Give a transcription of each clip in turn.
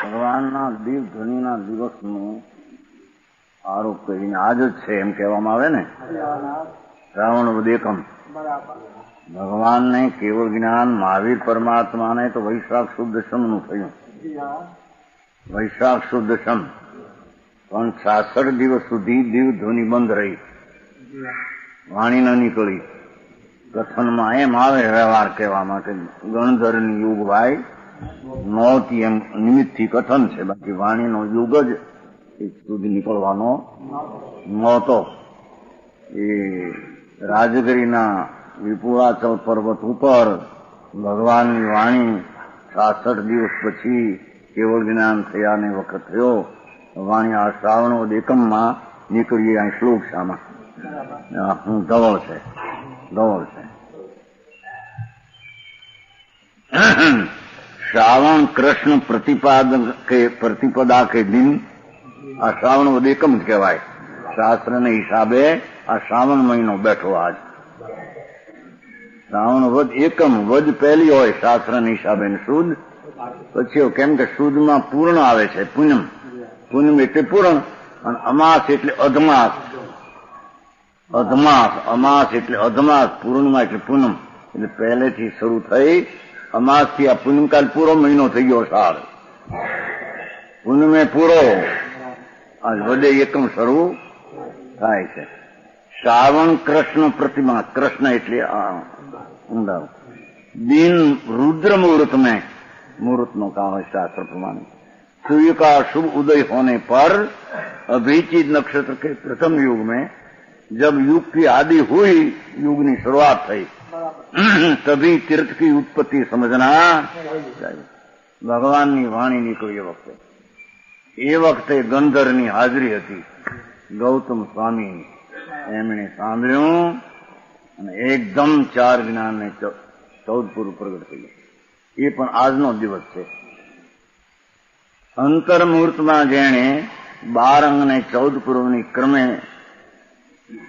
ભગવાનના દિવ ધ્વનિના દિવસનો આરોપ કરીને આજ જ છે એમ કહેવામાં આવે ને. શ્રાવણ વદ એકમ. ભગવાનને કેવળ જ્ઞાન મહાવીર પરમાત્માને તો વૈશાખ સુદ દશમનું થયું. વૈશાખ સુદ દશમ પણ 66 દિવસ સુધી દિવ ધ્વનિ બંધ રહી, વાણી ન નીકળી. કથનમાં એમ આવે વ્યવહાર કહેવામાં કે ગણધરની યુગ ભાઈ નહોતી એમ નિમિત્તથી કથન છે, બાકી વાણીનો યુગ જ સુધી નીકળવાનો નહોતો. એ રાજગીરીના વિપુલાચલ પર્વત ઉપર ભગવાનની વાણી 66 દિવસ પછી કેવળ જ્ઞાન થયાને વખત થયો. વાણી આ શ્રાવણ વદ એકમમાં નીકળી. આ શ્લોક શામાં ધવળ છે, ધવળ છે. श्रावण कृष्ण प्रतिपदा के दिन आ श्रावण वद एकम ज कहेवाय. शास्त्र ने हिसाबे आ श्रावण महीनो बैठो आज. श्रावण वद एकम, वद पहली होय शास्त्र ने हिसाबे ने सुद પછી કેમ કે સુદમાં પૂર્ણ આવે છે, પૂનમ. પૂનમ એટલે પૂર્ણ અને અમાસ એટલે અધમાસ. અધમાસ, અમાસ એટલે અધમાસ, પૂર્ણમાં એટલે પૂનમ. એટલે પહેલેથી શરૂ થઈ અમાસથી આ પૂનમકાલ પૂરો મહિનો થઈ ગયો. સાર પૂનમે પૂરો, આજ વદે એકમ શરૂ થાય છે. શ્રાવણ કૃષ્ણ प्रतिमा, कृष्ण એટલે ઊંડા दिन रुद्र मुहूर्त में, मुहूर्त नो कहा है शास्त्र प्रमाण. सूर्य का शुभ उदय होने पर अभिजीत नक्षत्र के प्रथम युग में जब युग की आदि हुई, युग की शुरुआत थी, तभी तीर्थ की उत्पत्ति समझना चाहिए. ભગવાનની વાણી નીકળી એ વખતે ગંધરની હાજરી હતી. ગૌતમ સ્વામી એમણે સાંભળ્યું અને એકદમ 4 જ્ઞાનને 14 પૂર્વ પ્રગટ થયું. એ પણ આજનો દિવસ છે. અંતર મુહૂર્તમાં જેણે 12 અંગ ને 14 પૂર્વની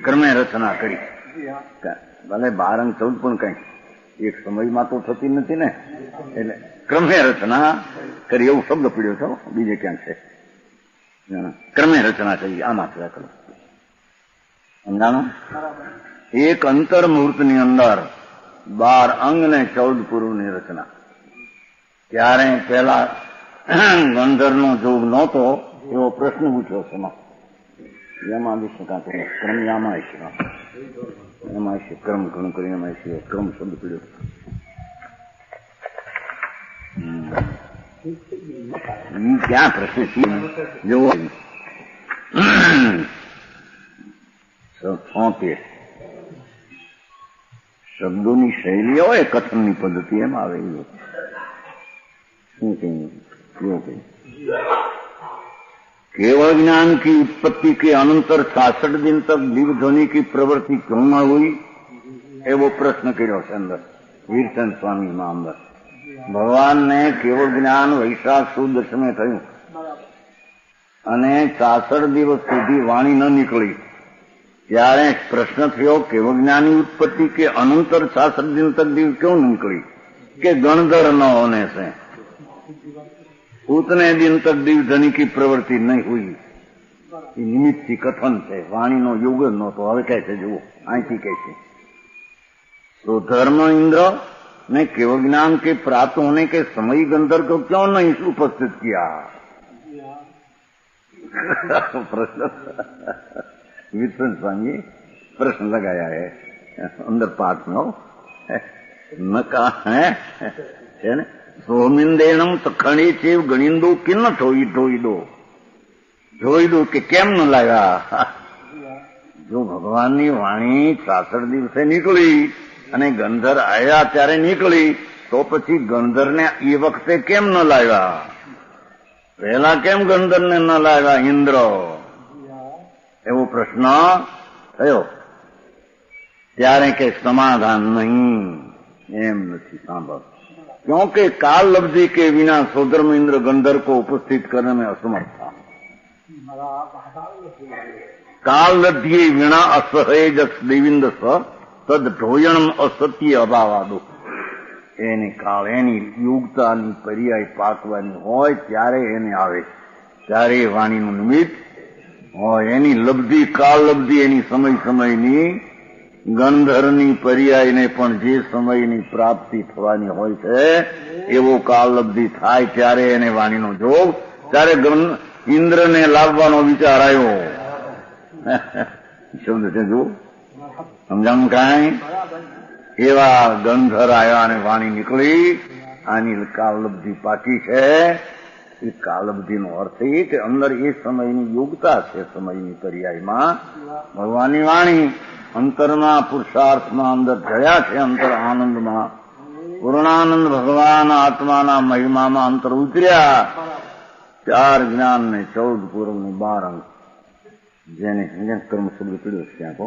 ક્રમે રચના કરી. ભલે 12 અંગ 14 પણ કઈ એક સમયમાં તો થતી નથી ને, એટલે ક્રમે રચના કરી એવું શબ્દ પીડ્યો છો, બીજે ક્યાંક છે. ક્રમે રચના કરી, આમાં થયા કરો. સમજાણો? એક અંતર મુહૂર્તની અંદર 12 અંગ ને 14 પૂર્વની રચના. ત્યારે પેલા ગંધર્વનો જોગ નહોતો એવો પ્રશ્ન પૂછ્યો છે. એમાં બી શકાતો ક્રમ આમાં છે, એમાં છે ક્રમ ઘણું કરી, એમાં છે ક્રમ શબ્દ પીડ્યો. ક્યાં પ્રશ્ન છે જોવો. 73 શબ્દોની શૈલી હોય, કથનની પદ્ધતિ એમ આવે. શું કહીએ? केवल ज्ञान की उत्पत्ति के अनंतर 66 दिन तक दिव्य ध्वनि की प्रवृत्ति क्यों न हुई, एवो प्रश्न કર્યો છે અંદર વીરચંદ સ્વામી માં. અંદર ભગવાનને કેવળ જ્ઞાન વૈશાખ સુદ દશમે થયું અને 66 દિવસ સુધી વાણી ન નીકળી. ત્યારે પ્રશ્ન થયો કેવળ જ્ઞાનની उत्पत्ति के अनंतर 66 दिन तक दिव्य क्यों निकली, कि गणधर न होने से उतने दिन तक दिव्य ध्वनि की प्रवृत्ति नहीं हुई. निमित्त थी कथन है, वाणी नो युग नो तो હવે કહે છે જુઓ અહીંથી કહે છે. तो धर्म इंद्र ने केवल ज्ञान के प्राप्त होने के समय गंधर्व को क्यों नहीं उपस्थित किया? प्रश्न विद्वान स्वामी प्रश्न लगाया है अंदर पाठ में. न कहा है ने સોમિંદેણમ તખણી ચેવ ગણિંદો કિન જોઈ દો કે કેમ ન લાવ્યા. જો ભગવાનની વાણી 66 દિવસે નીકળી અને ગંધર આવ્યા ત્યારે નીકળી, તો પછી ગંધરને એ વખતે કેમ ન લાવ્યા? પહેલા કેમ ગંધરને ન લાવ્યા ઇન્દ્ર? એવો પ્રશ્ન થયો. ત્યારે કે સમાધાન નહીં, એમ નથી. સાંભળ, क्योंकि काल लब्धि के बिना सोधर्म इंद्र गंधर्व को उपस्थित करने में असमर्थ था. काल लब्धि विना असहज देविंद तद ढोयणम असत्य अभावादो. એની કાળ એની યોગતાની પર્યાય પાકવાની હોય ત્યારે એને આવે, ત્યારે એ વાણીનું નિમિત્ત હોય. એની લબ્ધિ કાળ લબ્ધિ એની સમય સમયની ગણધરની પર્યાયને પણ જે સમયની પ્રાપ્તિ થવાની હોય છે એવો કાળ લબ્ધિ થાય ત્યારે એને વાણીનો જોગ. ત્યારે ઇન્દ્રને લાવવાનો વિચાર આવ્યો. શબ્દ છે જો સમજાણું કાંઈ? એવા ગંધર આવ્યા અને વાણી નીકળી. આની કાલલબ્ધિ પાકી છે. એ કાલલબ્ધિનો અર્થ એ કે અંદર એ સમયની યોગતા છે. સમયની પર્યાયમાં ભગવાનની વાણી અંતરના પુરુષાર્થમાં અંદર જયા છે. અંતર આનંદમાં પૂર્ણાનંદ ભગવાન આત્માના મહિમામાં અંતર ઉતર્યા. 4 જ્ઞાન ને 14 પૂર્વ ને 12 અંક જેને કર્મ શબ્દ પીડ્યો છે ત્યાં કહો.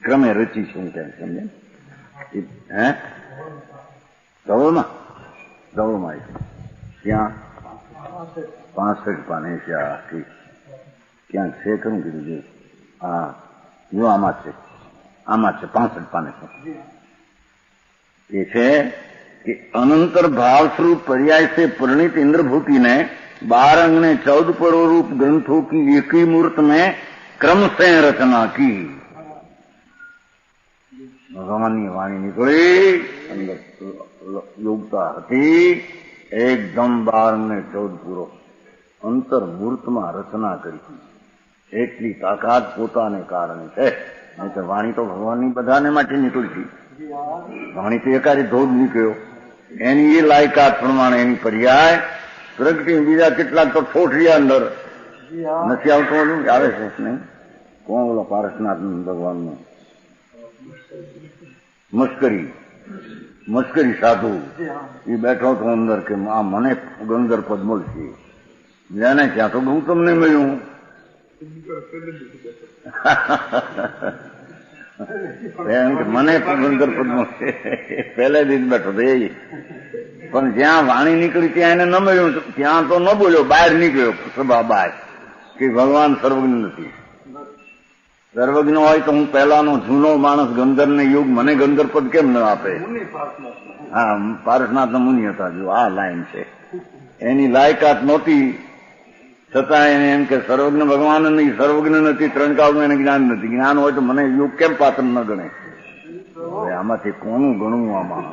ક્રમે રચી છે ત્યાં સમજે હે ધવળમાં ત્યાં 65 પાને છે. ક્યાંક છે ખરું કીધું છે? હા જો આમાં છે 65 પાને છે. એ છે कि अनंतर भाव स्वरूप पर्याय से परिणित इंद्रभूति ने 12 अंग ने 14 पर्व रूप ग्रंथों की एक ही मूर्त में क्रम से रचना की. भगवान की वाणी निकली, अंदर योगता હતી. એકદમ 12 ને 14 પૂરો અંતર મૂર્તમાં રચના કરી. એટલી તાકાત પોતાને કારણે છે. નહીં તો વાણી તો ભગવાનની બધાને માટે નીકળી. વાણી તો એકારી ધોધ નીકળ્યો. એની એ લાયકાત પ્રમાણે એની પર્યાય પ્રગટી. બીજા કેટલાક તો ઠોઠરિયા અંદર નથી આવતો. આવે છે નહીં કોણ બોલો? પારસનાથ ભગવાનનું મસ્કરી સાધુ એ બેઠો હતો અંદર કે આ મને ગંધર પદ મળશે. જેને ત્યાં તો ગૌતમને મળ્યું. મને ગંધર પદ મળશે પહેલેથી જ બેઠો હતો એ. પણ જ્યાં વાણી નીકળી ત્યાં એને ન મળ્યું. ત્યાં તો ન બોલ્યો, બહાર નીકળ્યો સભા બહાર કે ભગવાન સર્વજ્ઞ નથી. સર્વજ્ઞ હોય તો હું પહેલાનો જૂનો માણસ ગંધરને યુગ મને ગંધર પદ કેમ ન આપે? હા, પારસનાથ મુનિ હતા. જો આ લાઈન છે. એની લાયકાત નહોતી છતાં એને એમ કે સર્વજ્ઞ ભગવાન નહીં, સર્વજ્ઞ નથી, 3 કાળનું એને જ્ઞાન નથી. જ્ઞાન હોય તો મને યુગ કેમ પાત્ર ન ગણે? આમાંથી કોનું ગણવું? આમાં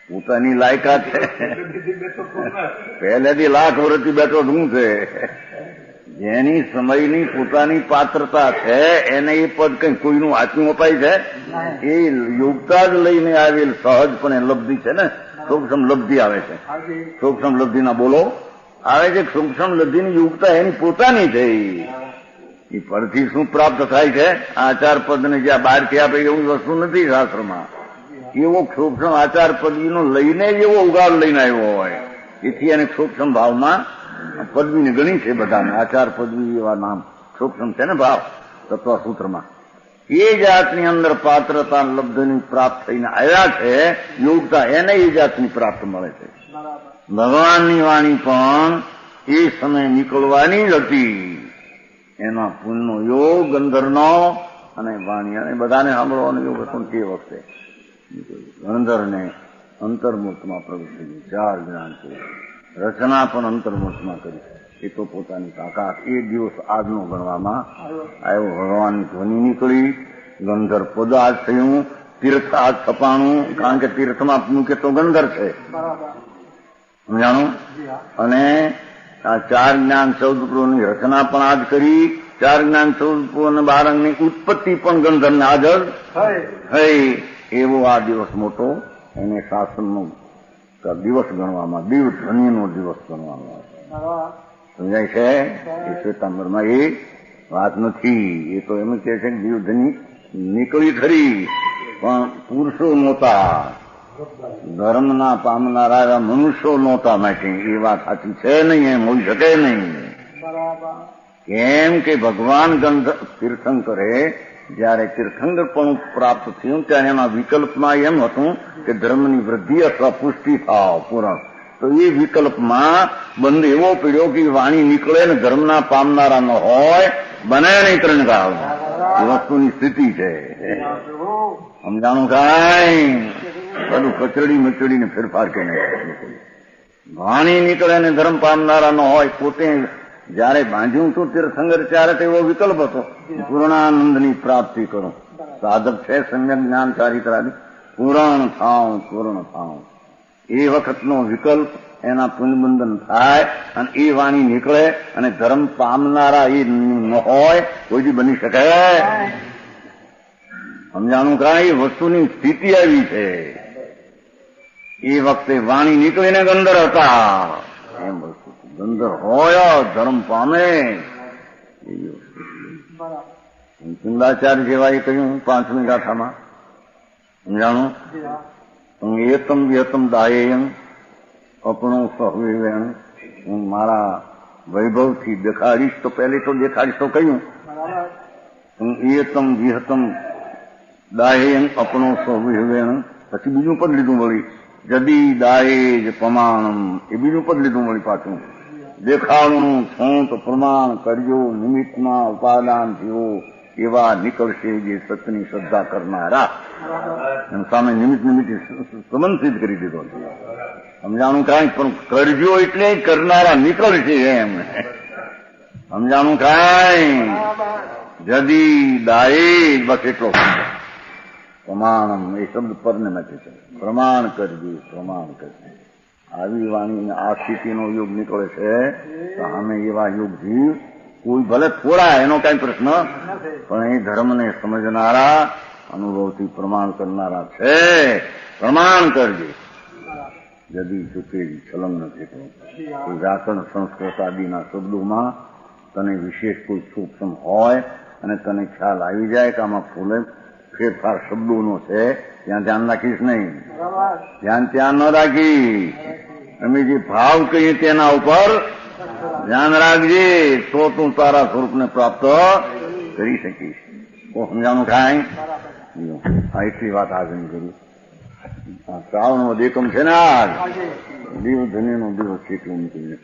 પોતાની લાયકાત છે. પહેલેથી લાખ વર્ષથી બેઠો શું છે? જેની સમયની પોતાની પાત્રતા છે એને એ પદ કઈ કોઈનું વાંચવું અપાય છે? એ યોગતા જ લઈને આવેલ સહજપણે લબ્ધિ છે ને. સૂક્ષ્મ લબ્ધિ આવે છે. સૂક્ષ્મ લબ્ધિના બોલો આવે છે. સૂક્ષ્મ લબ્ધિની યોગતા એની પોતાની છે. એ પરથી શું પ્રાપ્ત થાય છે? આચાર પદને જ્યાં બહારથી આપે એવું વસ્તુ નથી શાસ્ત્રમાં. એવો સૂક્ષ્મ આચાર પદવીનો લઈને જ એવો ઉગાડ લઈને આવ્યો હોય. એથી એને સૂક્ષ્મ ભાવમાં પદવીને ગણી છે બધાને. આચાર પદવી એવા નામ સૂક્ષ્મ છે ને ભાવ તત્વસૂત્રમાં. એ જાતની અંદર પાત્રતા લબ્ધની પ્રાપ્ત થઈને આવ્યા છે. યોગતા એને એ જાતની પ્રાપ્ત મળે છે. ભગવાનની વાણી પણ એ સમય નીકળવાની જ હતી. એના પુણ્યનો યોગ ગંધરનો અને વાણી અને બધાને સાંભળવાનો યોગ હતો તે વખતે ગંધરને અંતર્મૂર્તમાં પ્રવેશ થઈ. 4 જ્ઞાન છે. રચના પણ અંતર્મૂર્તમાં કરી. એ તો પોતાની તાકાત. એ દિવસ આજનો ગણવામાં આવ્યો. ભગવાનની ધ્વનિ નીકળી. ગંધર પદ આજ થયું. તીર્થ આજ છપાણું. કારણ કે તીર્થમાં મુખ્ય તો ગંધર છે. સમજાણું? અને આ 4 જ્ઞાન 14 પૂર્વની રચના પણ આજ કરી. 4 જ્ઞાન 14 પૂર્વ અને 12 અંગની ઉત્પત્તિ પણ ગંધરને હાજર થઈ. એવો આ દિવસ મોટો એને શાસનનો દિવસ ગણવામાં, દિવ ધ્વનિનો દિવસ ગણવામાં આવે. સમજાય છે? એ શ્વેતાંબરમાં એ વાત નથી. એ તો એમ કહે છે કે દિવ ધ્વનિ નીકળી ખરી પણ પુરુષો નહોતા, ધર્મના પામનારા એવા મનુષ્યો નહોતા માટે. એ વાત સાચી છે નહીં, એમ હોઈ શકે નહીં. કેમ કે ભગવાન તીર્થંકરે જયારે તીર્થંકર પણ પ્રાપ્ત થયું ત્યારે એના વિકલ્પમાં એમ હતું કે ધર્મની વૃદ્ધિ અથવા પુષ્ટિ થાવ પૂરણ. તો એ વિકલ્પમાં બંધ એવો પડ્યો કે વાણી નીકળે ને ધર્મના પામનારા ન હોય બને નહીં ત્રણ કાળ એ વસ્તુની સ્થિતિ છે. સમજાણું કાંઈ બધું કચડી મચડીને ફેરફાર કરીને વાણી નીકળે ને ધર્મ પામનારા ન હોય. પોતે જયારે બાંધ્યું હતું તીર્થંકર ત્યારે તો એવો વિકલ્પ હતો પૂર્ણાનંદની પ્રાપ્તિ કરો. સાધક છે સંયમ જ્ઞાન ચારિત્રાદિ પૂર્ણ થાવ. એ વખતનો વિકલ્પ એના પુનબંધન થાય અને એ વાણી નીકળે અને ધર્મ પામનારા એ ન હોય કોઈથી બની શકે. સમજાણું કાંઈ વસ્તુની સ્થિતિ આવી છે. એ વખતે વાણી નીકળીને ગંદર હતા એમ વસ્તુ ગંદર હોય ધર્મ પામે. ચિંદાચાર્ય જેવા એ કહ્યું 5મી ગાથામાં સમજાણું એતમ વ્યતમ દાયેયમ અપણો સહવિવેણ. હું મારા વૈભવથી દેખાડીશ તો પહેલે તો દેખાડીશ તો કહ્યું એતમ વિહતમ દાયેયમ અપણો સહવિવેણ. પછી બીજું પદ લીધું વળી જદી દાયેજ પ્રમાણમ એ બીજું પદ લીધું વળી પાછું દેખાડું છું તો પ્રમાણ કરજો નિમિત્તમાં ઉપાદાન થયો એવા નીકળશે જે સતની શ્રદ્ધા કરનારા. સામે નિમિત્ત સંબંધ સિદ્ધ કરી દીધો. સમજાણું કાંઈ પણ કરજો એટલે કરનારા નીકળશે એમ. સમજાણું કાંઈ જદી દાયેજ બસ એટલો પ્રમાણમ એ શબ્દ પરને નથી છે. પ્રમાણ કરજે. આવી વાણી આ સ્થિતિનો યોગ નીકળે છે તો અમે એવા યોગથી કોઈ ભલે થોડા એનો કઈ પ્રશ્ન પણ એ ધર્મને સમજનારા અનુભવથી પ્રમાણ કરનારા છે. પ્રમાણ કરજે જદી ચૂકેલી છલંગ નથી. વ્યાકરણ સંસ્કૃત આદિના શબ્દોમાં તને વિશેષ કોઈ સૂક્ષ્મ હોય અને તને ખ્યાલ આવી જાય કે આમાં ફૂલે ફેરફાર શબ્દોનો છે ત્યાં ધ્યાન રાખીશ નહીં. ત્યાં ન રાખી અમે જે ભાવ કહીએ તેના ઉપર ધ્યાન રાખજે તો તું તારા સ્વરૂપને પ્રાપ્ત કરી શકીશ. તો સમજાણું કાંઈ આ એટલી વાત આગળ કરી. શ્રાવણનો દેકમ છે ને આજ દીવ ધન્યનો દિવસ કેટલું નીકળ્યું.